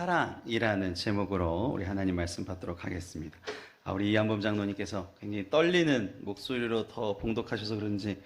사랑이라는 제목으로 우리 하나님 말씀 받도록 하겠습니다. 우리 이한범 장로님께서 굉장히 떨리는 목소리로 더 봉독하셔서 그런지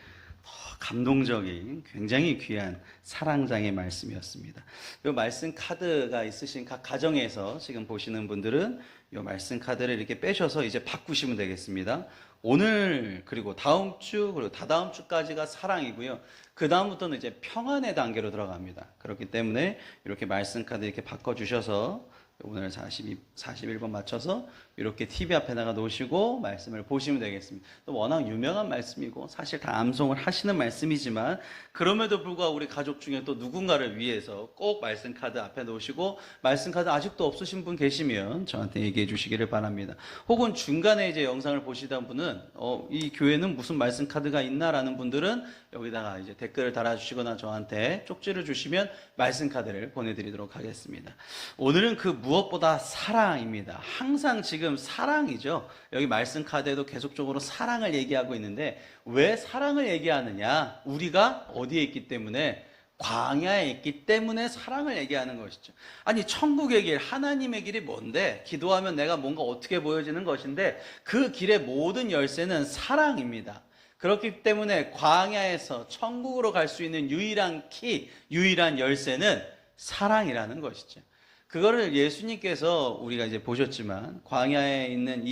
더 감동적인 굉장히 귀한 사랑장의 말씀이었습니다. 이 말씀 카드가 있으신 각 가정에서 지금 보시는 분들은 이 말씀 카드를 이렇게 빼셔서 이제 바꾸시면 되겠습니다. 오늘 그리고 다음 주 그리고 다다음 주까지가 사랑이고요. 그 다음부터는 이제 평안의 단계로 들어갑니다. 그렇기 때문에 이렇게 말씀 카드 이렇게 바꿔주셔서 오늘 41번 맞춰서 이렇게 TV 앞에다가 놓으시고 말씀을 보시면 되겠습니다. 또 워낙 유명한 말씀이고 사실 다 암송을 하시는 말씀이지만 그럼에도 불구하고 우리 가족 중에 또 누군가를 위해서 꼭 말씀 카드 앞에 놓으시고 말씀 카드 아직도 없으신 분 계시면 저한테 얘기해 주시기를 바랍니다. 혹은 중간에 이제 영상을 보시던 분은 이 교회는 무슨 말씀 카드가 있나라는 분들은 여기다가 이제 댓글을 달아주시거나 저한테 쪽지를 주시면 말씀 카드를 보내드리도록 하겠습니다. 오늘은 그 무엇보다 사랑입니다. 항상 지금 사랑이죠. 여기 말씀 카드에도 계속적으로 사랑을 얘기하고 있는데 왜 사랑을 얘기하느냐? 우리가 어디에 있기 때문에? 광야에 있기 때문에 사랑을 얘기하는 것이죠. 아니 천국의 길, 하나님의 길이 뭔데? 기도하면 내가 뭔가 어떻게 보여지는 것인데 그 길의 모든 열쇠는 사랑입니다. 그렇기 때문에 광야에서 천국으로 갈 수 있는 유일한 키, 유일한 열쇠는 사랑이라는 것이죠. 그거를 예수님께서 우리가 이제 보셨지만 광야에 있는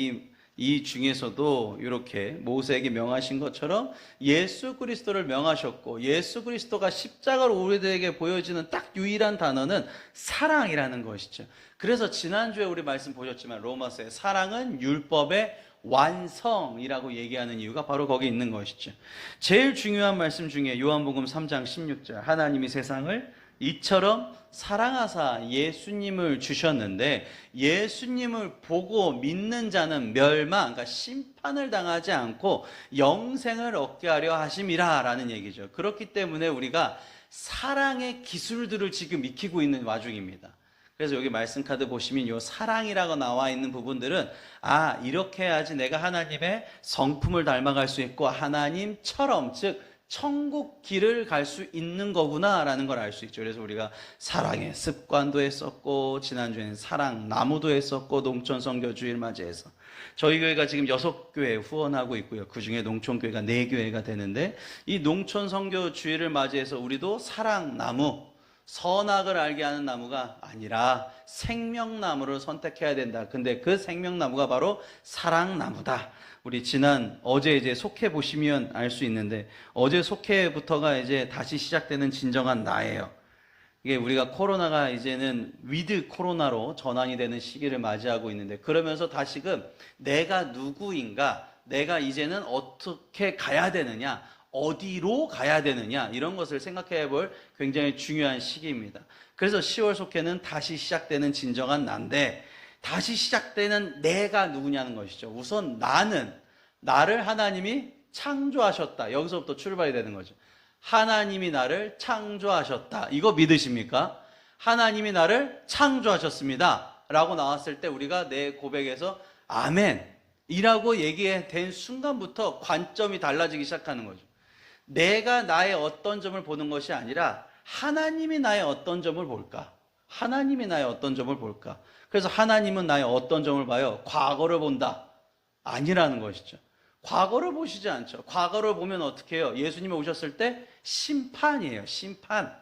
이 중에서도 이렇게 모세에게 명하신 것처럼 예수 그리스도를 명하셨고 예수 그리스도가 십자가로 우리들에게 보여지는 딱 유일한 단어는 사랑이라는 것이죠. 그래서 지난주에 우리 말씀 보셨지만 로마서의 사랑은 율법의 완성이라고 얘기하는 이유가 바로 거기 있는 것이죠. 제일 중요한 말씀 중에 요한복음 3장 16절 하나님이 세상을 이처럼 사랑하사 예수님을 주셨는데 예수님을 보고 믿는 자는 멸망, 그러니까 심판을 당하지 않고 영생을 얻게 하려 하심이라 라는 얘기죠. 그렇기 때문에 우리가 사랑의 기술들을 지금 익히고 있는 와중입니다. 그래서 여기 말씀 카드 보시면 이 사랑이라고 나와 있는 부분들은 이렇게 해야지 내가 하나님의 성품을 닮아갈 수 있고 하나님처럼 즉 천국 길을 갈 수 있는 거구나 라는 걸 알 수 있죠. 그래서 우리가 사랑의 습관도 했었고 지난주에는 사랑 나무도 했었고 농촌 선교주일 맞이해서 저희 교회가 지금 6교회 후원하고 있고요. 그중에 농촌교회가 4교회가 되는데 이 농촌 선교주일을 맞이해서 우리도 사랑 나무 선악을 알게 하는 나무가 아니라 생명나무를 선택해야 된다. 근데 그 생명나무가 바로 사랑나무다. 우리 어제 이제 속해 보시면 알 수 있는데 어제 속해부터가 이제 다시 시작되는 진정한 나예요. 이게 우리가 코로나가 이제는 위드 코로나로 전환이 되는 시기를 맞이하고 있는데 그러면서 다시금 내가 누구인가, 내가 이제는 어떻게 가야 되느냐, 어디로 가야 되느냐 이런 것을 생각해 볼 굉장히 중요한 시기입니다. 그래서 10월 속해는 다시 시작되는 진정한 나인데 다시 시작되는 내가 누구냐는 것이죠. 우선 나를 하나님이 창조하셨다. 여기서부터 출발이 되는 거죠. 하나님이 나를 창조하셨다. 이거 믿으십니까? 하나님이 나를 창조하셨습니다. 라고 나왔을 때 우리가 내 고백에서 아멘 이라고 얘기된 순간부터 관점이 달라지기 시작하는 거죠. 내가 나의 어떤 점을 보는 것이 아니라 하나님이 나의 어떤 점을 볼까? 하나님이 나의 어떤 점을 볼까? 그래서 하나님은 나의 어떤 점을 봐요? 과거를 본다. 아니라는 것이죠. 과거를 보시지 않죠. 과거를 보면 어떻게 해요? 예수님이 오셨을 때 심판이에요. 심판.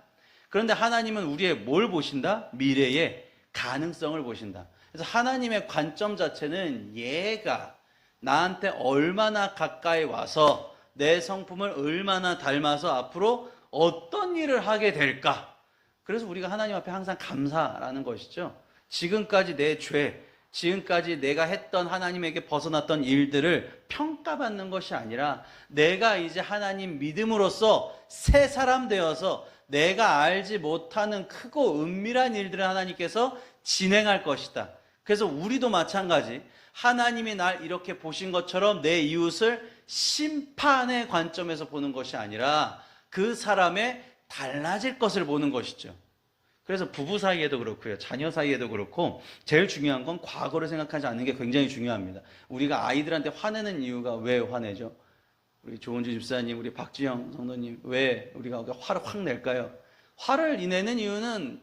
그런데 하나님은 우리의 뭘 보신다? 미래의 가능성을 보신다. 그래서 하나님의 관점 자체는 얘가 나한테 얼마나 가까이 와서 내 성품을 얼마나 닮아서 앞으로 어떤 일을 하게 될까? 그래서 우리가 하나님 앞에 항상 감사라는 것이죠. 지금까지 내 죄, 지금까지 내가 했던 하나님에게 벗어났던 일들을 평가받는 것이 아니라 내가 이제 하나님 믿음으로써 새 사람 되어서 내가 알지 못하는 크고 은밀한 일들을 하나님께서 진행할 것이다. 그래서 우리도 마찬가지 하나님이 날 이렇게 보신 것처럼 내 이웃을 심판의 관점에서 보는 것이 아니라 그 사람의 달라질 것을 보는 것이죠. 그래서 부부 사이에도 그렇고요. 자녀 사이에도 그렇고 제일 중요한 건 과거를 생각하지 않는 게 굉장히 중요합니다. 우리가 아이들한테 화내는 이유가 왜 화내죠? 우리 조은주 집사님, 우리 박지영 성도님 왜 우리가 화를 확 낼까요? 화를 내는 이유는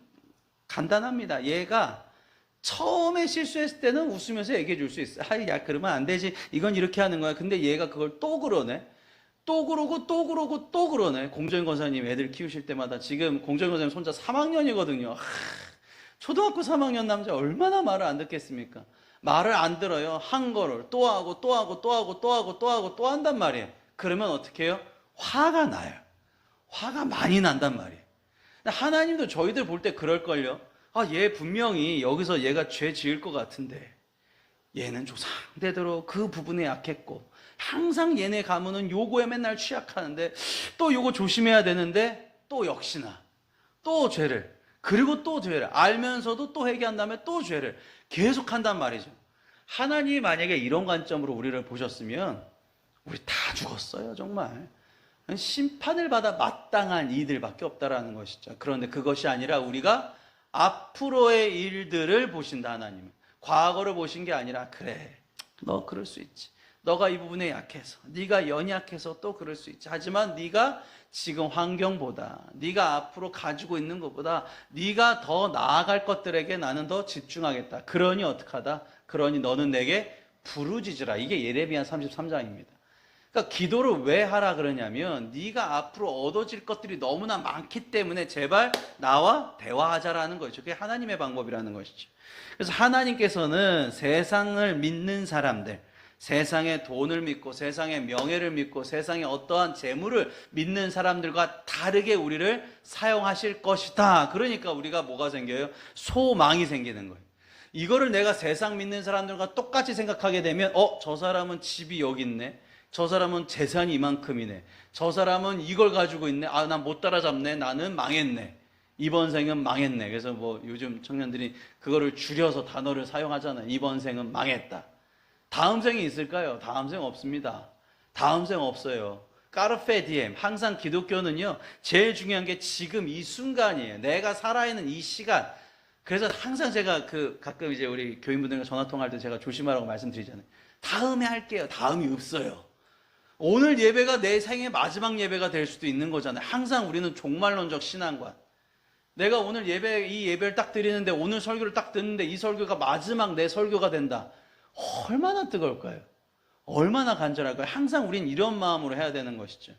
간단합니다. 얘가 처음에 실수했을 때는 웃으면서 얘기해 줄 수 있어. 아, 야, 그러면 안 되지. 이건 이렇게 하는 거야. 근데 얘가 그걸 또 그러네. 또 그러고 또 그러고 또 그러네. 공정인 권사님 애들 키우실 때마다 지금 공정인 권사님 손자 3학년이거든요. 초등학교 3학년 남자 얼마나 말을 안 듣겠습니까? 말을 안 들어요. 한 거를 또 하고 또 하고 또 하고 또 하고 또 하고 또 한단 말이에요. 그러면 어떻게 해요? 화가 나요. 화가 많이 난단 말이에요. 하나님도 저희들 볼 때 그럴걸요. 아, 얘 분명히 여기서 얘가 죄 지을 것 같은데 얘는 조상대대로 그 부분에 약했고 항상 얘네 가문은 요거에 맨날 취약하는데 또 요거 조심해야 되는데 또 역시나 또 죄를 그리고 또 죄를 알면서도 또 회개한 다음에 또 죄를 계속 한단 말이죠. 하나님이 만약에 이런 관점으로 우리를 보셨으면 우리 다 죽었어요. 정말 심판을 받아 마땅한 이들밖에 없다라는 것이죠. 그런데 그것이 아니라 우리가 앞으로의 일들을 보신다. 하나님은 과거를 보신 게 아니라 그래 너 그럴 수 있지. 너가 이 부분에 약해서 네가 연약해서 또 그럴 수 있지. 하지만 네가 지금 환경보다 네가 앞으로 가지고 있는 것보다 네가 더 나아갈 것들에게 나는 더 집중하겠다. 그러니 어떡하다? 그러니 너는 내게 부르짖으라. 이게 예레미야 33장입니다. 그러니까 기도를 왜 하라 그러냐면 네가 앞으로 얻어질 것들이 너무나 많기 때문에 제발 나와 대화하자라는 거죠. 그게 하나님의 방법이라는 것이죠. 그래서 하나님께서는 세상을 믿는 사람들, 세상의 돈을 믿고 세상의 명예를 믿고 세상의 어떠한 재물을 믿는 사람들과 다르게 우리를 사용하실 것이다. 그러니까 우리가 뭐가 생겨요? 소망이 생기는 거예요. 이거를 내가 세상 믿는 사람들과 똑같이 생각하게 되면 저 사람은 집이 여기 있네. 저 사람은 재산이 이만큼이네. 저 사람은 이걸 가지고 있네. 아, 난 못 따라잡네. 나는 망했네. 이번 생은 망했네. 그래서 뭐 요즘 청년들이 그거를 줄여서 단어를 사용하잖아요. 이번 생은 망했다. 다음 생이 있을까요? 다음 생 없습니다. 다음 생 없어요. 까르페 디엠. 항상 기독교는요, 제일 중요한 게 지금 이 순간이에요. 내가 살아있는 이 시간. 그래서 항상 제가 가끔 이제 우리 교인분들과 전화통화할 때 제가 조심하라고 말씀드리잖아요. 다음에 할게요. 다음이 없어요. 오늘 예배가 내 생의 마지막 예배가 될 수도 있는 거잖아요. 항상 우리는 종말론적 신앙관. 내가 오늘 이 예배를 딱 드리는데 오늘 설교를 딱 듣는데 이 설교가 마지막 내 설교가 된다. 얼마나 뜨거울까요? 얼마나 간절할까요? 항상 우린 이런 마음으로 해야 되는 것이죠.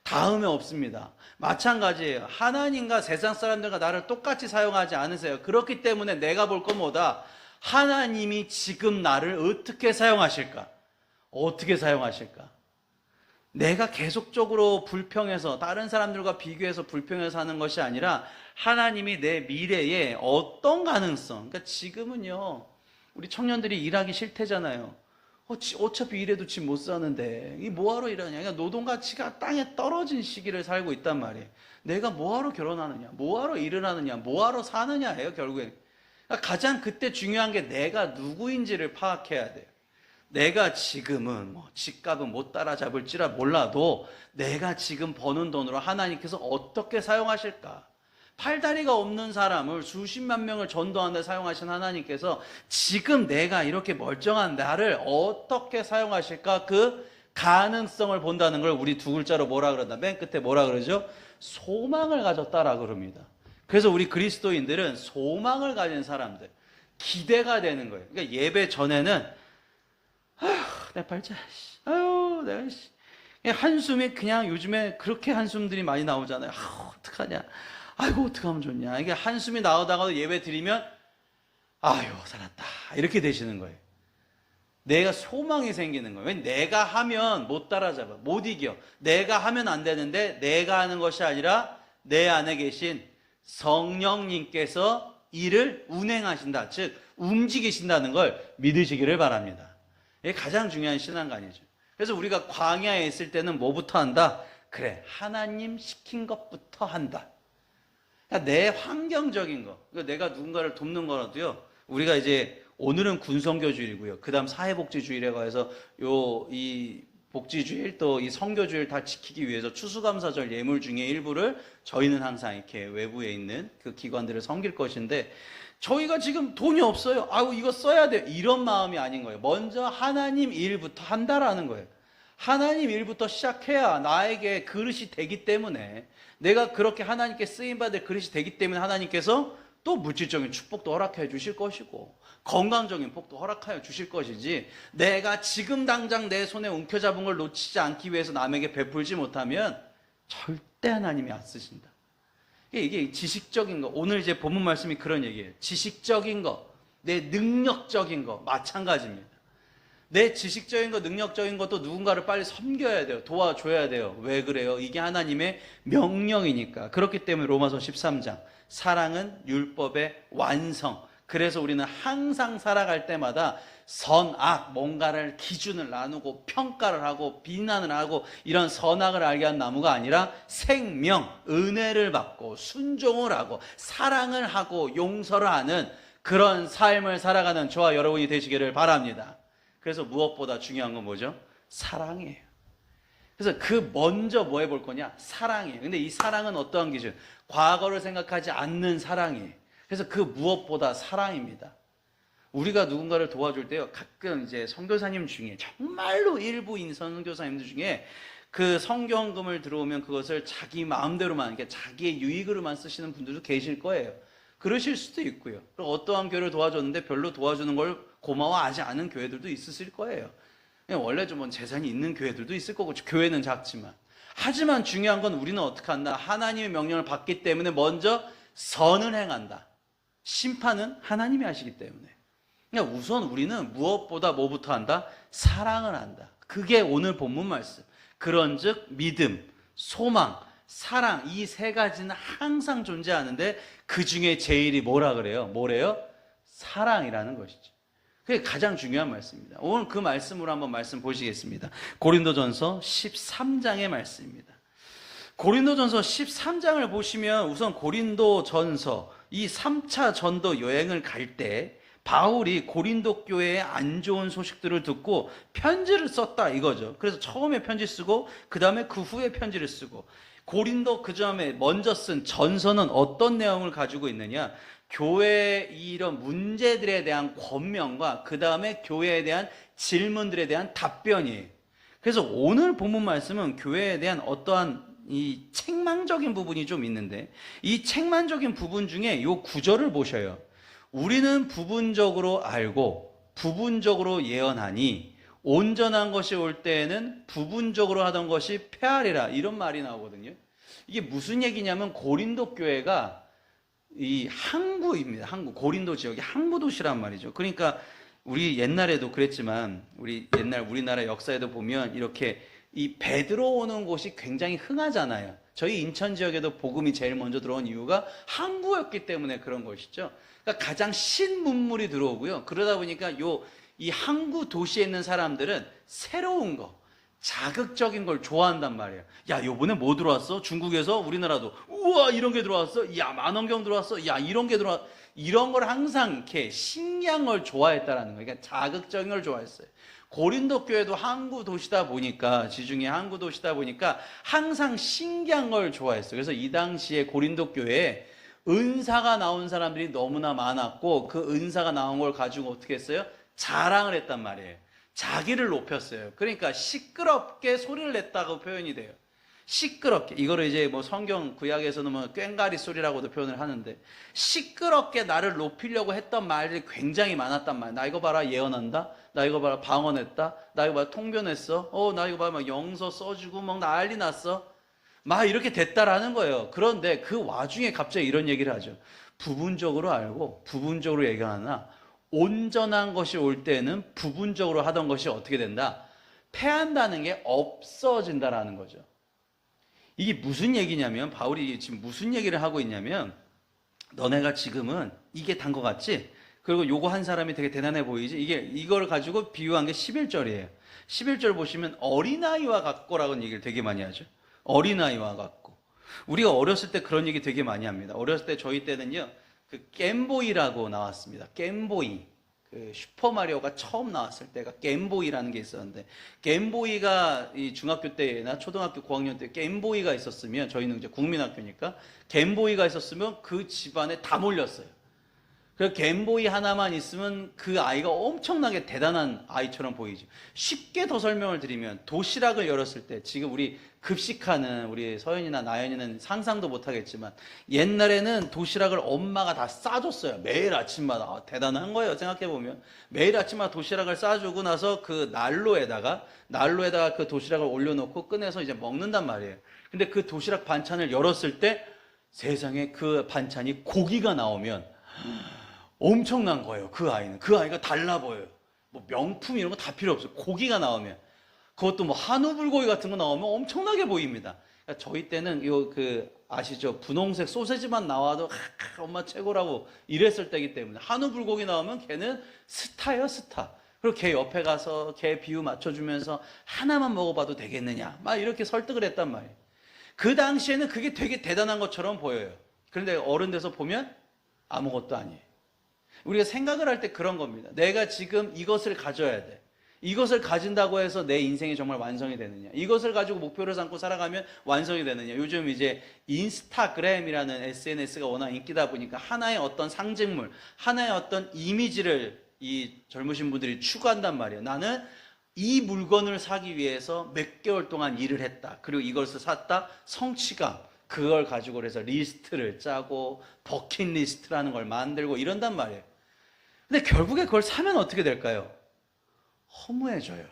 다음에 없습니다. 마찬가지예요. 하나님과 세상 사람들과 나를 똑같이 사용하지 않으세요. 그렇기 때문에 내가 볼 건 뭐다? 하나님이 지금 나를 어떻게 사용하실까? 어떻게 사용하실까? 내가 계속적으로 불평해서 다른 사람들과 비교해서 불평해서 하는 것이 아니라 하나님이 내 미래에 어떤 가능성, 그러니까 지금은요 우리 청년들이 일하기 싫대잖아요. 어차피 일해도 집 못 사는데 이 뭐하러 일하냐. 그러니까 노동 가치가 땅에 떨어진 시기를 살고 있단 말이에요. 내가 뭐하러 결혼하느냐, 뭐하러 일을 하느냐, 뭐하러 사느냐예요 결국엔. 그러니까 가장 그때 중요한 게 내가 누구인지를 파악해야 돼요. 내가 지금은 집값은 못 따라잡을지라 몰라도 내가 지금 버는 돈으로 하나님께서 어떻게 사용하실까? 팔다리가 없는 사람을 수십만 명을 전도하는 데 사용하신 하나님께서 지금 내가 이렇게 멀쩡한 나를 어떻게 사용하실까? 그 가능성을 본다는 걸 우리 두 글자로 뭐라 그런다? 맨 끝에 뭐라 그러죠? 소망을 가졌다라 그럽니다. 그래서 우리 그리스도인들은 소망을 가진 사람들, 기대가 되는 거예요. 그러니까 예배 전에는 내 팔자, 아유, 내가 한숨이 그냥 요즘에 그렇게 한숨들이 많이 나오잖아요. 어떡하냐, 아이고 어떡하면 좋냐. 이게 한숨이 나오다가도 예배 드리면 아유 살았다 이렇게 되시는 거예요. 내가 소망이 생기는 거예요. 왜? 내가 하면 못 따라잡아, 못 이겨. 내가 하면 안 되는데 내가 하는 것이 아니라 내 안에 계신 성령님께서 일을 운행하신다, 즉 움직이신다는 걸 믿으시기를 바랍니다. 이게 가장 중요한 신앙관이죠. 그래서 우리가 광야에 있을 때는 뭐부터 한다? 그래, 하나님 시킨 것부터 한다. 그러니까 내 환경적인 거, 내가 누군가를 돕는 거라도요, 우리가 이제 오늘은 군성교주일이고요, 그 다음 사회복지주일이라고 해서 이 복지주일 또 이 성교주일 다 지키기 위해서 추수감사절 예물 중에 일부를 저희는 항상 이렇게 외부에 있는 그 기관들을 섬길 것인데, 저희가 지금 돈이 없어요. 아유 이거 써야 돼. 이런 마음이 아닌 거예요. 먼저 하나님 일부터 한다라는 거예요. 하나님 일부터 시작해야 나에게 그릇이 되기 때문에, 내가 그렇게 하나님께 쓰임받을 그릇이 되기 때문에 하나님께서 또 물질적인 축복도 허락해 주실 것이고 건강적인 복도 허락하여 주실 것이지, 내가 지금 당장 내 손에 움켜잡은 걸 놓치지 않기 위해서 남에게 베풀지 못하면 절대 하나님이 안 쓰신다. 이게 지식적인 거, 오늘 이제 본문 말씀이 그런 얘기예요. 지식적인 거, 내 능력적인 거 마찬가지입니다. 내 지식적인 거, 능력적인 것도 누군가를 빨리 섬겨야 돼요. 도와줘야 돼요. 왜 그래요? 이게 하나님의 명령이니까. 그렇기 때문에 로마서 13장, 사랑은 율법의 완성. 그래서 우리는 항상 살아갈 때마다 선악, 뭔가를 기준을 나누고 평가를 하고 비난을 하고 이런 선악을 알게 한 나무가 아니라 생명, 은혜를 받고 순종을 하고 사랑을 하고 용서를 하는 그런 삶을 살아가는 저와 여러분이 되시기를 바랍니다. 그래서 무엇보다 중요한 건 뭐죠? 사랑이에요. 그래서 그 먼저 뭐 해볼 거냐? 사랑이에요. 근데 이 사랑은 어떠한 기준? 과거를 생각하지 않는 사랑이에요. 그래서 그 무엇보다 사랑입니다. 우리가 누군가를 도와줄 때요, 가끔 이제 선교사님 중에 정말로 일부인 선교사님들 중에 그 성경금을 들어오면 그것을 자기 마음대로만, 그러니까 자기의 유익으로만 쓰시는 분들도 계실 거예요. 그러실 수도 있고요. 그리고 어떠한 교회를 도와줬는데 별로 도와주는 걸 고마워하지 않은 교회들도 있으실 거예요. 원래 좀 재산이 있는 교회들도 있을 거고, 교회는 작지만. 하지만 중요한 건 우리는 어떻게 한다? 하나님의 명령을 받기 때문에 먼저 선을 행한다. 심판은 하나님이 하시기 때문에. 그러니까 우선 우리는 무엇보다 뭐부터 한다? 사랑을 한다. 그게 오늘 본문 말씀. 그런즉 믿음, 소망, 사랑, 이 세 가지는 항상 존재하는데 그 중에 제일이 뭐라 그래요? 뭐래요? 사랑이라는 것이죠. 그게 가장 중요한 말씀입니다. 오늘 그 말씀으로 한번 말씀 보시겠습니다. 고린도전서 13장의 말씀입니다. 고린도전서 13장을 보시면 우선 고린도전서 이 3차 전도 여행을 갈 때 바울이 고린도 교회의 안 좋은 소식들을 듣고 편지를 썼다 이거죠. 그래서 처음에 편지 쓰고 그 다음에 그 후에 편지를 쓰고, 고린도 그 전에 먼저 쓴 전서는 어떤 내용을 가지고 있느냐? 교회의 이런 문제들에 대한 권면과 그 다음에 교회에 대한 질문들에 대한 답변이에요. 그래서 오늘 본문 말씀은 교회에 대한 어떠한 이 책망적인 부분이 좀 있는데, 이 책망적인 부분 중에 이 구절을 보셔요. 우리는 부분적으로 알고 부분적으로 예언하니 온전한 것이 올 때에는 부분적으로 하던 것이 폐하리라, 이런 말이 나오거든요. 이게 무슨 얘기냐면 고린도 교회가 이 항구입니다. 항구, 고린도 지역이 항구 도시란 말이죠. 그러니까 우리 옛날에도 그랬지만 우리 옛날 우리나라 역사에도 보면 이렇게 이 배 들어오는 곳이 굉장히 흔하잖아요. 저희 인천 지역에도 복음이 제일 먼저 들어온 이유가 항구였기 때문에 그런 것이죠. 그러니까 가장 신문물이 들어오고요. 그러다 보니까 이 항구 도시에 있는 사람들은 새로운 거, 자극적인 걸 좋아한단 말이에요. 야, 요번에 뭐 들어왔어? 중국에서 우리나라도 우와 이런 게 들어왔어. 야, 만원경 들어왔어. 야, 이런 게 들어왔어. 이런 걸 항상 이렇게 신기한 걸 좋아했다라는 거예요. 그러니까 자극적인 걸 좋아했어요. 고린도 교회도 항구 도시다 보니까, 지중해 항구 도시다 보니까 항상 신기한 걸 좋아했어요. 그래서 이 당시에 고린도 교회에 은사가 나온 사람들이 너무나 많았고, 그 은사가 나온 걸 가지고 어떻게 했어요? 자랑을 했단 말이에요. 자기를 높였어요. 그러니까 시끄럽게 소리를 냈다고 표현이 돼요. 시끄럽게. 이거를 이제 뭐 성경 구약에서는 뭐 꽹가리 소리라고도 표현을 하는데, 시끄럽게 나를 높이려고 했던 말들이 굉장히 많았단 말이에요. 나 이거 봐라 예언한다. 나 이거 봐라 방언했다. 나 이거 봐라 통변했어. 나 이거 봐라 막 영서 써주고 막 난리 났어. 막 이렇게 됐다라는 거예요. 그런데 그 와중에 갑자기 이런 얘기를 하죠. 부분적으로 알고 부분적으로 얘기하나 온전한 것이 올 때는 부분적으로 하던 것이 어떻게 된다? 패한다는 게 없어진다라는 거죠. 이게 무슨 얘기냐면, 바울이 지금 무슨 얘기를 하고 있냐면, 너네가 지금은 이게 단 것 같지? 그리고 요거 한 사람이 되게 대단해 보이지? 이걸 가지고 비유한 게 11절이에요. 11절 보시면 어린아이와 같고라는 얘기를 되게 많이 하죠. 어린아이와 같고. 우리가 어렸을 때 그런 얘기 되게 많이 합니다. 어렸을 때 저희 때는요, 그 겜보이라고 나왔습니다. 겜보이. 그 슈퍼마리오가 처음 나왔을 때가 겜보이라는 게 있었는데, 겜보이가 이 중학교 때나 초등학교 고학년 때 겜보이가 있었으면, 저희는 이제 국민학교니까 겜보이가 있었으면 그 집안에 다 몰렸어요. 그 겜보이 하나만 있으면 그 아이가 엄청나게 대단한 아이처럼 보이죠. 쉽게 더 설명을 드리면 도시락을 열었을 때 지금 우리 급식하는 우리 서연이나 나연이는 상상도 못하겠지만 옛날에는 도시락을 엄마가 다 싸줬어요. 매일 아침마다. 대단한 거예요. 생각해보면 매일 아침마다 도시락을 싸주고 나서 그 난로에다가 그 도시락을 올려놓고 꺼내서 이제 먹는단 말이에요. 근데 그 도시락 반찬을 열었을 때 세상에 그 반찬이 고기가 나오면 엄청난 거예요. 그 아이가 달라 보여요. 뭐 명품 이런 거 다 필요 없어요. 고기가 나오면, 그것도 뭐 한우 불고기 같은 거 나오면 엄청나게 보입니다. 그러니까 저희 때는 아시죠? 분홍색 소세지만 나와도 엄마 최고라고 이랬을 때이기 때문에 한우 불고기 나오면 걔는 스타예요, 스타. 그리고 걔 옆에 가서 걔 비유 맞춰주면서 하나만 먹어봐도 되겠느냐 막 이렇게 설득을 했단 말이에요. 그 당시에는 그게 되게 대단한 것처럼 보여요. 그런데 어른 돼서 보면 아무것도 아니에요. 우리가 생각을 할 때 그런 겁니다. 내가 지금 이것을 가져야 돼. 이것을 가진다고 해서 내 인생이 정말 완성이 되느냐? 이것을 가지고 목표를 삼고 살아가면 완성이 되느냐? 요즘 이제 인스타그램이라는 SNS가 워낙 인기다 보니까 하나의 어떤 상징물, 하나의 어떤 이미지를 이 젊으신 분들이 추구한단 말이에요. 나는 이 물건을 사기 위해서 몇 개월 동안 일을 했다. 그리고 이것을 샀다. 성취감. 그걸 가지고 해서 리스트를 짜고 버킷리스트라는 걸 만들고 이런단 말이에요. 근데 결국에 그걸 사면 어떻게 될까요? 허무해져요.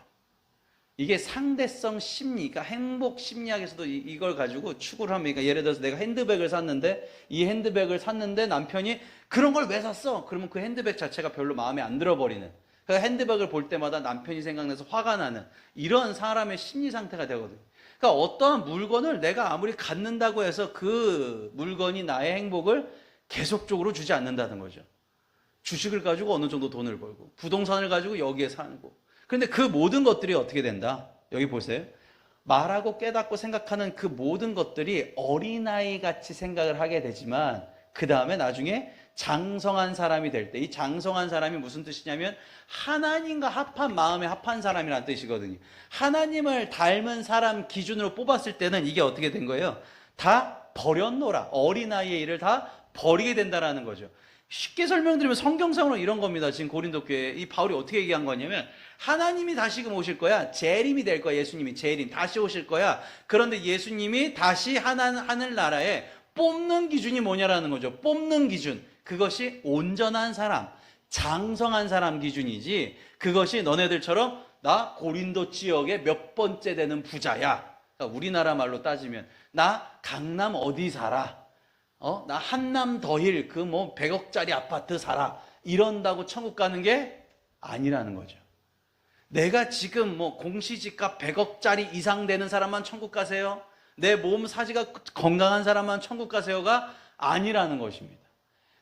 이게 상대성 심리, 그러니까 행복 심리학에서도 이걸 가지고 추구를 하면, 그러니까 예를 들어서 내가 핸드백을 샀는데 이 핸드백을 샀는데 남편이 그런 걸 왜 샀어? 그러면 그 핸드백 자체가 별로 마음에 안 들어버리는, 그 핸드백을 볼 때마다 남편이 생각나서 화가 나는 이런 사람의 심리 상태가 되거든요. 그러니까 어떠한 물건을 내가 아무리 갖는다고 해서 그 물건이 나의 행복을 계속적으로 주지 않는다는 거죠. 주식을 가지고 어느 정도 돈을 벌고 부동산을 가지고 여기에 살고, 그런데 그 모든 것들이 어떻게 된다? 여기 보세요. 말하고 깨닫고 생각하는 그 모든 것들이 어린아이 같이 생각을 하게 되지만 그 다음에 나중에 장성한 사람이 될 때, 이 장성한 사람이 무슨 뜻이냐면 하나님과 합한 마음에 합한 사람이라는 뜻이거든요. 하나님을 닮은 사람 기준으로 뽑았을 때는 이게 어떻게 된 거예요? 다 버렸노라. 어린아이의 일을 다 버리게 된다라는 거죠. 쉽게 설명드리면 성경상으로 이런 겁니다. 지금 고린도 교회 이 바울이 어떻게 얘기한 거냐면 하나님이 다시금 오실 거야. 재림이 될 거야. 예수님이 재림 다시 오실 거야. 그런데 예수님이 다시 하늘나라에 뽑는 기준이 뭐냐라는 거죠. 뽑는 기준. 그것이 온전한 사람, 장성한 사람 기준이지, 그것이 너네들처럼 나 고린도 지역의 몇 번째 되는 부자야. 그러니까 우리나라 말로 따지면 나 강남 어디 살아. 나 한남 더힐 그 뭐 100억짜리 아파트 살아. 이런다고 천국 가는 게 아니라는 거죠. 내가 지금 뭐 공시지가 100억짜리 이상 되는 사람만 천국 가세요? 내 몸 사지가 건강한 사람만 천국 가세요가 아니라는 것입니다.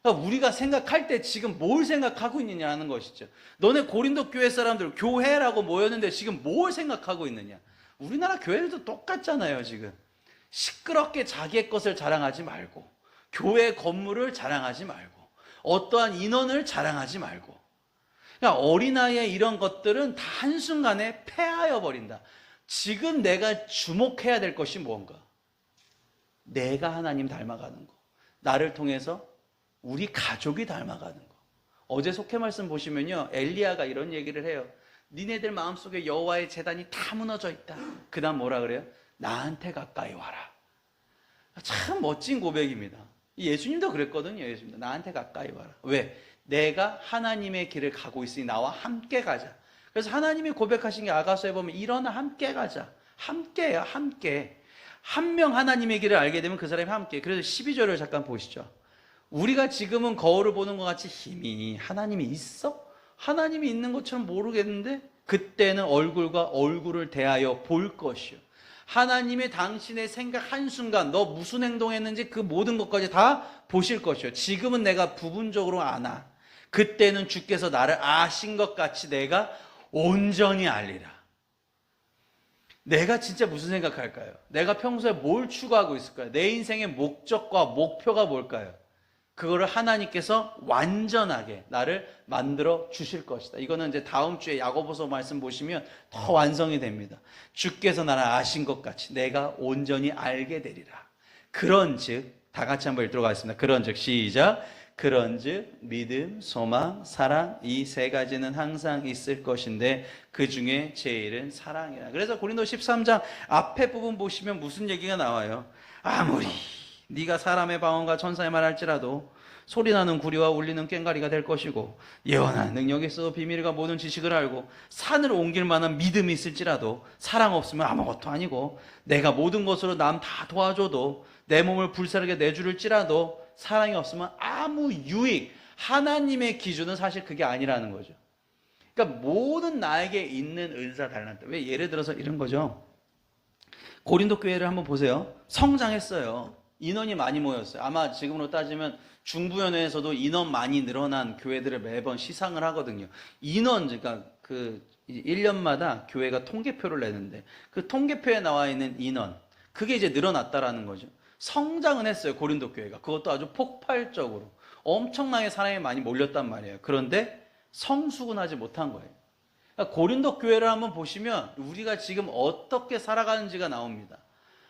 그러니까 우리가 생각할 때 지금 뭘 생각하고 있느냐는 것이죠. 너네 고린도 교회 사람들 교회라고 모였는데 지금 뭘 생각하고 있느냐? 우리나라 교회들도 똑같잖아요. 지금 시끄럽게 자기의 것을 자랑하지 말고, 교회 건물을 자랑하지 말고, 어떠한 인원을 자랑하지 말고, 그러니까 어린아이의 이런 것들은 다 한순간에 폐하여 버린다. 지금 내가 주목해야 될 것이 뭔가? 내가 하나님 닮아가는 거, 나를 통해서 우리 가족이 닮아가는 거. 어제 속회 말씀 보시면요, 엘리야가 이런 얘기를 해요. 니네들 마음속에 여호와의 제단이 다 무너져 있다. 그 다음 뭐라 그래요? 나한테 가까이 와라. 참 멋진 고백입니다. 예수님도 그랬거든요. 예수님도 나한테 가까이 와라. 왜? 내가 하나님의 길을 가고 있으니 나와 함께 가자. 그래서 하나님이 고백하신 게 아가서에 보면 일어나 함께 가자. 함께예요. 함께. 한 명 하나님의 길을 알게 되면 그 사람이 함께. 그래서 12절을 잠깐 보시죠. 우리가 지금은 거울을 보는 것 같이 힘이 하나님이 있어? 하나님이 있는 것처럼 모르겠는데 그때는 얼굴과 얼굴을 대하여 볼 것이요. 하나님의 당신의 생각 한순간 너 무슨 행동했는지 그 모든 것까지 다 보실 것이요. 지금은 내가 부분적으로 아나. 그때는 주께서 나를 아신 것 같이 내가 온전히 알리라. 내가 진짜 무슨 생각할까요? 내가 평소에 뭘 추구하고 있을까요? 내 인생의 목적과 목표가 뭘까요? 그거를 하나님께서 완전하게 나를 만들어 주실 것이다. 이거는 이제 다음 주에 야고보서 말씀 보시면 더 완성이 됩니다. 주께서 나를 아신 것 같이 내가 온전히 알게 되리라. 그런즉, 다 같이 한번 읽도록 하겠습니다. 그런즉 시작. 그런즉 믿음, 소망, 사랑 이 세 가지는 항상 있을 것인데 그 중에 제일은 사랑이라. 그래서 고린도 13장 앞에 부분 보시면 무슨 얘기가 나와요? 아무리 네가 사람의 방언과 천사의 말 할지라도 소리나는 구리와 울리는 꽹과리가 될 것이고 예언한 능력이 있어도 비밀과 모든 지식을 알고 산을 옮길 만한 믿음이 있을지라도 사랑 없으면 아무것도 아니고 내가 모든 것으로 남 다 도와줘도 내 몸을 불사르게 내줄지라도 사랑이 없으면 아무 유익, 하나님의 기준은 사실 그게 아니라는 거죠. 그러니까 모든 나에게 있는 은사 달란트, 왜 예를 들어서 이런 거죠. 고린도 교회를 한번 보세요. 성장했어요. 인원이 많이 모였어요. 아마 지금으로 따지면 중부연회에서도 인원 많이 늘어난 교회들을 매번 시상을 하거든요. 인원, 그러니까 그 1년마다 교회가 통계표를 내는데 그 통계표에 나와 있는 인원, 그게 이제 늘어났다라는 거죠. 성장은 했어요, 고린도 교회가. 그것도 아주 폭발적으로. 엄청나게 사람이 많이 몰렸단 말이에요. 그런데 성숙은 하지 못한 거예요. 그러니까 고린도 교회를 한번 보시면 우리가 지금 어떻게 살아가는지가 나옵니다.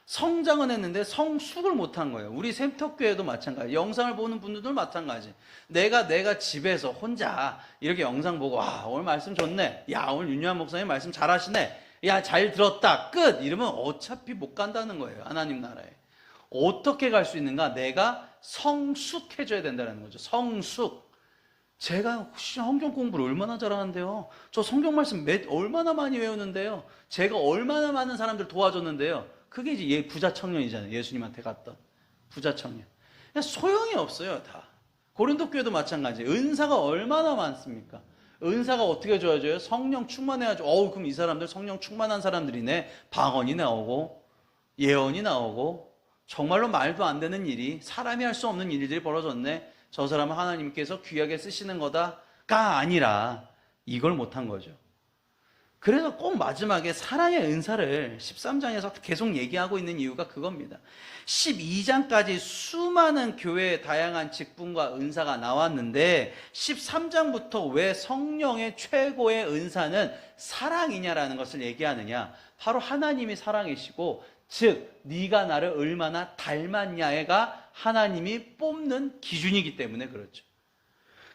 성장은 했는데 성숙을 못한 거예요. 우리 샘터교회도 마찬가지. 영상을 보는 분들도 마찬가지. 내가 집에서 혼자 이렇게 영상 보고 와 오늘 말씀 좋네. 야 오늘 윤유한 목사님 말씀 잘하시네. 야 잘 들었다. 끝. 이러면 어차피 못 간다는 거예요. 하나님 나라에. 어떻게 갈 수 있는가? 내가 성숙해져야 된다는 거죠. 성숙. 제가 성경 공부를 얼마나 잘하는데요. 저 성경 말씀 얼마나 많이 외우는데요. 제가 얼마나 많은 사람들 도와줬는데요. 그게 이제 부자 청년이잖아요. 예수님한테 갔던 부자 청년. 소용이 없어요, 다. 고린도 교회도 마찬가지. 은사가 얼마나 많습니까? 은사가 어떻게 좋아져요? 성령 충만해야죠. 그럼 이 사람들 성령 충만한 사람들이네. 방언이 나오고 예언이 나오고 정말로 말도 안 되는 일이, 사람이 할 수 없는 일들이 벌어졌네. 저 사람은 하나님께서 귀하게 쓰시는 거다가 아니라 이걸 못한 거죠. 그래서 꼭 마지막에 사랑의 은사를 13장에서 계속 얘기하고 있는 이유가 그겁니다. 12장까지 수많은 교회의 다양한 직분과 은사가 나왔는데 13장부터 왜 성령의 최고의 은사는 사랑이냐라는 것을 얘기하느냐. 바로 하나님이 사랑이시고, 즉 네가 나를 얼마나 닮았냐가 하나님이 뽑는 기준이기 때문에 그렇죠.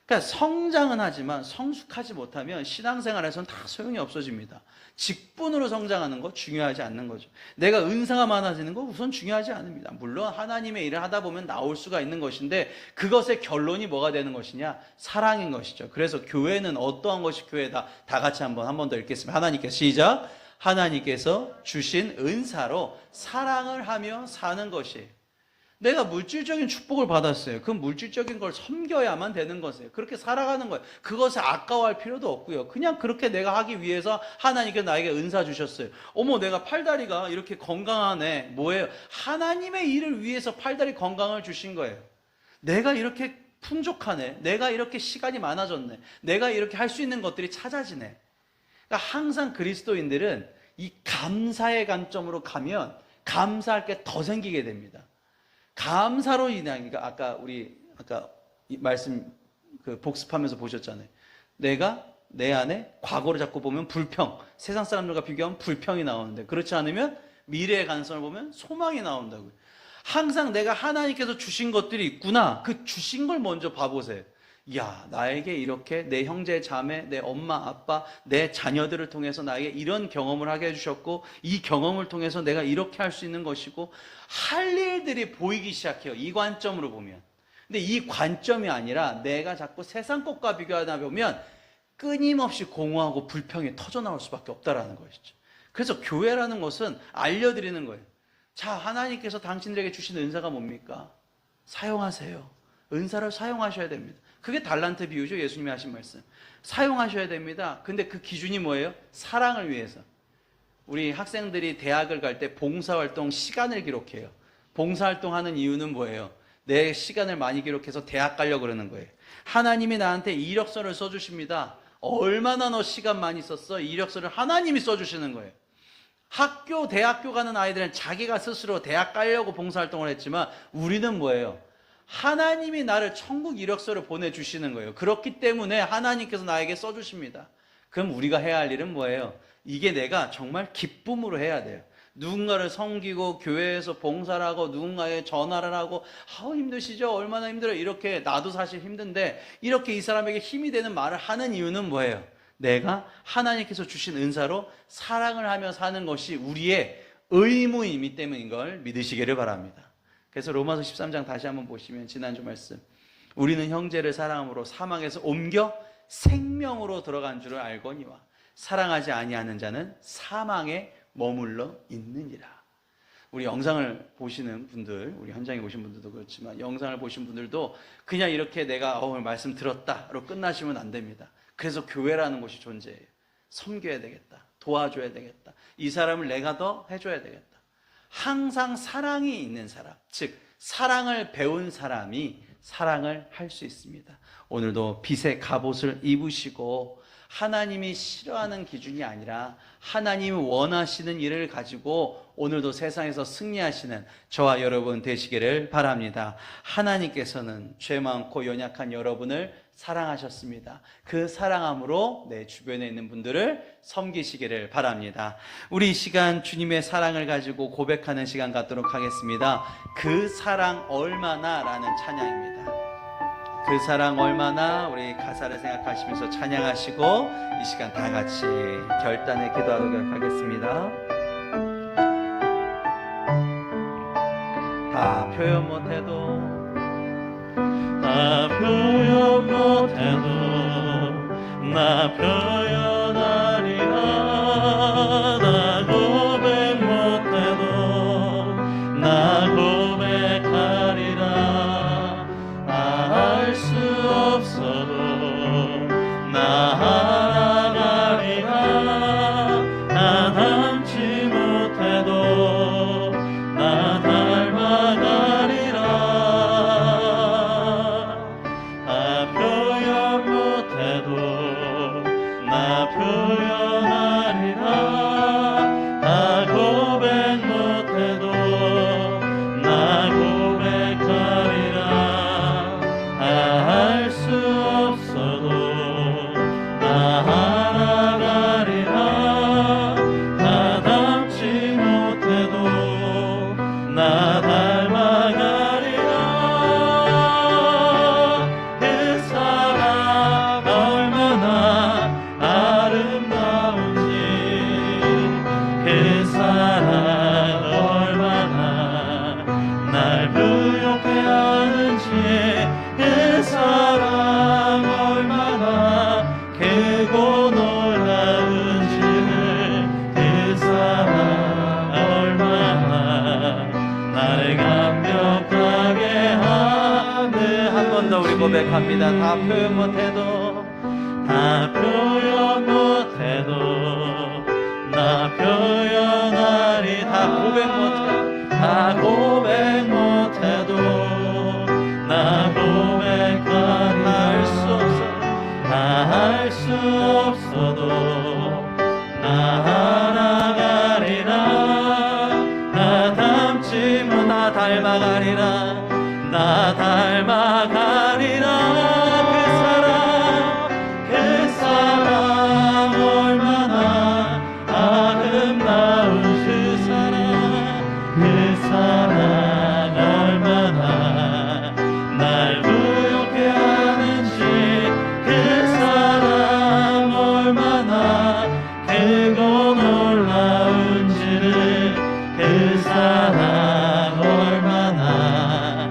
그러니까 성장은 하지만 성숙하지 못하면 신앙생활에서는 다 소용이 없어집니다. 직분으로 성장하는 거 중요하지 않는 거죠. 내가 은사가 많아지는 거 우선 중요하지 않습니다. 물론 하나님의 일을 하다 보면 나올 수가 있는 것인데 그것의 결론이 뭐가 되는 것이냐? 사랑인 것이죠. 그래서 교회는 어떠한 것이 교회다? 다 같이 한 번 더 읽겠습니다. 하나님께서 시작. 하나님께서 주신 은사로 사랑을 하며 사는 것이, 내가 물질적인 축복을 받았어요. 그 물질적인 걸 섬겨야만 되는 것이에요. 그렇게 살아가는 거예요. 그것을 아까워할 필요도 없고요. 그냥 그렇게 내가 하기 위해서 하나님께서 나에게 은사 주셨어요. 어머, 내가 팔다리가 이렇게 건강하네. 뭐예요? 하나님의 일을 위해서 팔다리 건강을 주신 거예요. 내가 이렇게 풍족하네. 내가 이렇게 시간이 많아졌네. 내가 이렇게 할 수 있는 것들이 찾아지네. 그러니까 항상 그리스도인들은 이 감사의 관점으로 가면 감사할 게 더 생기게 됩니다. 감사로 인한, 그러니까 아까 이 말씀 복습하면서 보셨잖아요. 내가 내 안에 과거를 자꾸 보면 불평, 세상 사람들과 비교하면 불평이 나오는데 그렇지 않으면 미래의 가능성을 보면 소망이 나온다고요. 항상 내가 하나님께서 주신 것들이 있구나. 그 주신 걸 먼저 봐보세요. 야, 나에게 이렇게 내 형제 자매, 내 엄마 아빠, 내 자녀들을 통해서 나에게 이런 경험을 하게 해주셨고, 이 경험을 통해서 내가 이렇게 할 수 있는 것이고, 할 일들이 보이기 시작해요. 이 관점으로 보면. 근데 이 관점이 아니라 내가 자꾸 세상 것과 비교하다 보면 끊임없이 공허하고 불평이 터져나올 수밖에 없다라는 것이죠. 그래서 교회라는 것은 알려드리는 거예요. 자, 하나님께서 당신들에게 주신 은사가 뭡니까? 사용하세요. 은사를 사용하셔야 됩니다. 그게 달란트 비유죠. 예수님이 하신 말씀. 사용하셔야 됩니다. 근데 그 기준이 뭐예요? 사랑을 위해서. 우리 학생들이 대학을 갈 때 봉사활동 시간을 기록해요. 봉사활동하는 이유는 뭐예요? 내 시간을 많이 기록해서 대학 가려고 그러는 거예요. 하나님이 나한테 이력서를 써주십니다. 얼마나 너 시간 많이 썼어? 이력서를 하나님이 써주시는 거예요. 대학교 가는 아이들은 자기가 스스로 대학 가려고 봉사활동을 했지만 우리는 뭐예요? 하나님이 나를 천국 이력서를 보내주시는 거예요. 그렇기 때문에 하나님께서 나에게 써주십니다. 그럼 우리가 해야 할 일은 뭐예요? 이게 내가 정말 기쁨으로 해야 돼요. 누군가를 섬기고 교회에서 봉사를 하고 누군가에 전화를 하고 힘드시죠? 얼마나 힘들어요? 이렇게 나도 사실 힘든데 이렇게 이 사람에게 힘이 되는 말을 하는 이유는 뭐예요? 내가 하나님께서 주신 은사로 사랑을 하며 사는 것이 우리의 의무이기 때문인 걸 믿으시기를 바랍니다. 그래서 로마서 13장 다시 한번 보시면 지난주 말씀, 우리는 형제를 사랑함으로 사망에서 옮겨 생명으로 들어간 줄을 알거니와 사랑하지 아니하는 자는 사망에 머물러 있느니라. 우리 영상을 보시는 분들, 우리 현장에 오신 분들도 그렇지만 영상을 보신 분들도 그냥 이렇게 내가 오늘 말씀 들었다로 끝나시면 안 됩니다. 그래서 교회라는 곳이 존재해요. 섬겨야 되겠다, 도와줘야 되겠다, 이 사람을 내가 더 해줘야 되겠다. 항상 사랑이 있는 사람, 즉 사랑을 배운 사람이 사랑을 할 수 있습니다. 오늘도 빛의 갑옷을 입으시고 하나님이 싫어하는 기준이 아니라 하나님이 원하시는 일을 가지고 오늘도 세상에서 승리하시는 저와 여러분 되시기를 바랍니다. 하나님께서는 죄 많고 연약한 여러분을 사랑하셨습니다. 그 사랑함으로 내 주변에 있는 분들을 섬기시기를 바랍니다. 우리 이 시간 주님의 사랑을 가지고 고백하는 시간 갖도록 하겠습니다. 그 사랑 얼마나 라는 찬양입니다. 그 사랑 얼마나, 우리 가사를 생각하시면서 찬양하시고 이 시간 다 같이 결단에 기도하도록 하겠습니다. 다 표현 못해도, 다 표현 못해도 나 표현하리라. 나 고백 못해도 나 고백하리라. 알 수 없어도 나 알아가리라. 나 닮지 못해도 나 닮아가리라. 나 표현 못해도 나 표현하리라. 나 고백 못해도 나 고백하리라. 알 수 없어도 나 알아가리라. 나 닮지 못해도 나 닮아가리라. 그 사랑 얼마나 아름다운지, 그 사랑 얼마나 날 부욕해 하는지, 그 사랑 얼마나 크고 놀라운지를, 그 사랑 얼마나 나를 감격하게 하네. 한 번 더 우리 고백합니다. 다 표현 못해도, 다 표현 못해도 나 표현하리. 다 고백 못해도, 다 고백 못해도 나 고백하리. 할 수 없어, 나 할 수 없어도 나 알아가리라. 나 닮지 못, 나 닮아가리라. 나 닮아가리라. 그 사랑 얼마나 아름다운 그 사랑 얼마나 날 부욕해 하는지, 그 사랑 얼마나 크고 놀라운지를, 그 사랑 얼마나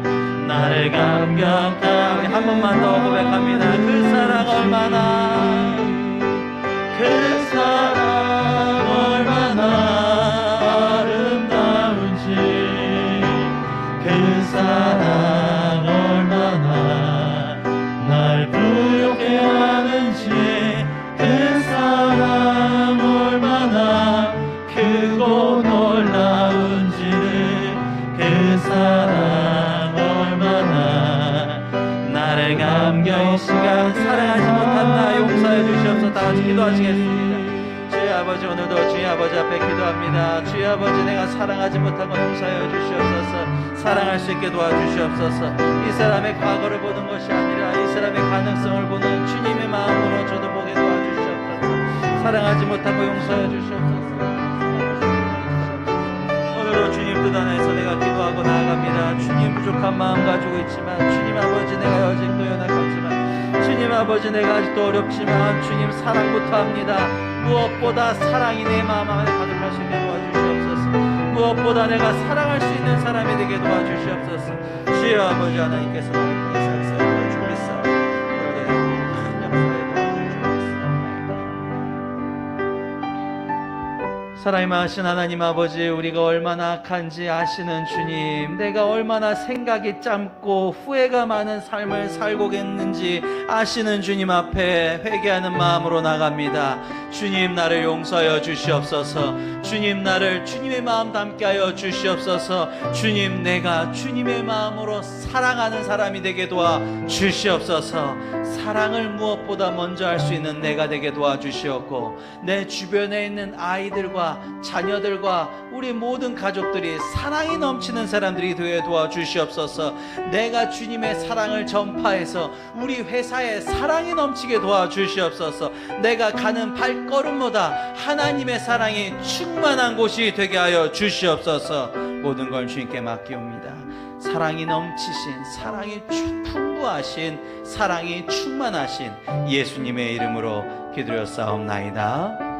나를 감격하게. 한 번만 더 고백합니다. 그 사랑 얼마나, 그 사랑 얼마나 아름다운지, 그 사랑 얼마나 날 부욕해 하는지, 그 사랑 얼마나 크고 놀라운지를, 그 사랑 얼마나 나를 감겨. 이 시간 사랑하지 못한 나 용서해 주시옵소서. 다 같이 기도하시겠습니다. 주의 아버지, 오늘도 주의 아버지 앞에 기도합니다. 주의 아버지, 내가 사랑하지 못한 것 용서해 주시옵소서. 사랑할 수 있게 도와주시옵소서. 이 사람의 과거를 보는 것이 아니라 이 사람의 가능성을 보는 주님의 마음으로 저도 보게 도와주시옵소서. 사랑하지 못한 것 용서해 주시옵소서. 그 뜻 안에서 내가 기도하고 나아갑니다. 주님, 부족한 마음 가지고 있지만, 주님 아버지, 내가 아직도 연약하지만, 주님 아버지, 내가 아직도 어렵지만, 주님 사랑부터 합니다. 무엇보다 사랑이 내 마음 안에 가득하시게 도와주시옵소서. 무엇보다 내가 사랑할 수 있는 사람이 되게 도와주시옵소서. 주여 아버지 하나님께서 나를 통해서 역사하여 주옵소서. 오늘의 큰 역사에 사랑이 많으신 하나님 아버지, 우리가 얼마나 악한지 아시는 주님, 내가 얼마나 생각이 짧고 후회가 많은 삶을 살고 있는지 아시는 주님 앞에 회개하는 마음으로 나갑니다. 주님, 나를 용서하여 주시옵소서. 주님, 나를 주님의 마음 담게 하여 주시옵소서. 주님, 내가 주님의 마음으로 사랑하는 사람이 되게 도와 주시옵소서. 사랑을 무엇보다 먼저 할 수 있는 내가 되게 도와주시옵고, 내 주변에 있는 아이들과 자녀들과 우리 모든 가족들이 사랑이 넘치는 사람들이 되게 도와주시옵소서. 내가 주님의 사랑을 전파해서 우리 회사에 사랑이 넘치게 도와주시옵소서. 내가 가는 발걸음마다 하나님의 사랑이 충만한 곳이 되게 하여 주시옵소서. 모든 걸 주님께 맡기옵니다. 사랑이 넘치신, 사랑이 풍부하신, 사랑이 충만하신 예수님의 이름으로 기도하옵나이다.